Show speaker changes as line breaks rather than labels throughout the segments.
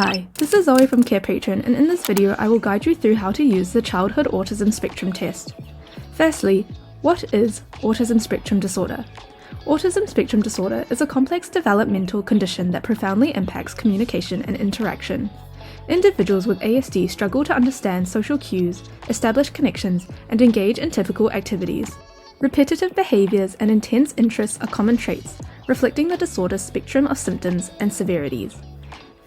Hi, this is Zoe from Carepatron, and in this video I will guide you through how to use the Childhood Autism Spectrum Test. Firstly, what is autism spectrum disorder? Autism spectrum disorder is a complex developmental condition that profoundly impacts communication and interaction. Individuals with ASD struggle to understand social cues, establish connections, and engage in typical activities. Repetitive behaviours and intense interests are common traits, reflecting the disorder's spectrum of symptoms and severities.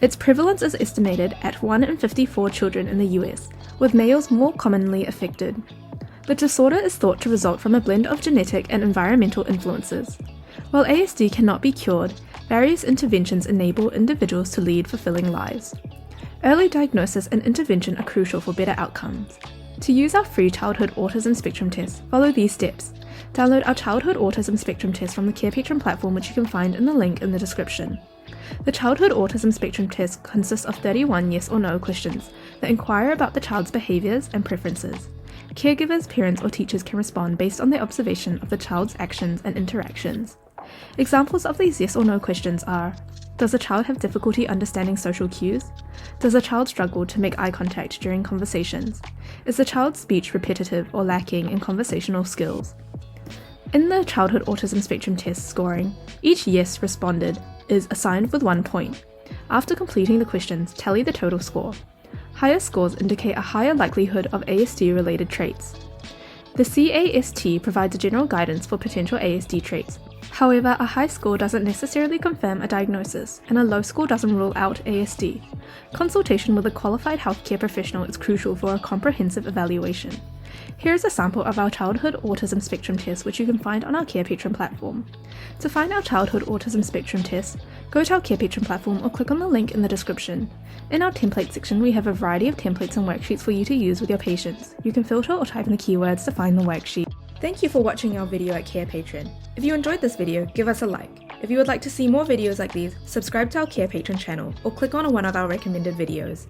Its prevalence is estimated at 1 in 54 children in the US, with males more commonly affected. The disorder is thought to result from a blend of genetic and environmental influences. While ASD cannot be cured, various interventions enable individuals to lead fulfilling lives. Early diagnosis and intervention are crucial for better outcomes. To use our free Childhood Autism Spectrum Test, follow these steps. Download our Childhood Autism Spectrum Test from the Carepatron platform, which you can find in the link in the description. The Childhood Autism Spectrum Test consists of 31 yes or no questions that inquire about the child's behaviours and preferences. Caregivers, parents or teachers can respond based on their observation of the child's actions and interactions. Examples of these yes or no questions are: does the child have difficulty understanding social cues? Does the child struggle to make eye contact during conversations? Is the child's speech repetitive or lacking in conversational skills? In the Childhood Autism Spectrum Test scoring, each yes responded is assigned with 1 point. After completing the questions, tally the total score. Higher scores indicate a higher likelihood of ASD-related traits. The CAST provides general guidance for potential ASD traits. However, a high score doesn't necessarily confirm a diagnosis, and a low score doesn't rule out ASD. Consultation with a qualified healthcare professional is crucial for a comprehensive evaluation. Here is a sample of our Childhood Autism Spectrum Test, which you can find on our Carepatron platform. To find our Childhood Autism Spectrum Test, go to our Carepatron platform or click on the link in the description. In our template section, we have a variety of templates and worksheets for you to use with your patients. You can filter or type in the keywords to find the worksheet. Thank you for watching our video at Carepatron. If you enjoyed this video, give us a like. If you would like to see more videos like these, subscribe to our Carepatron channel or click on one of our recommended videos.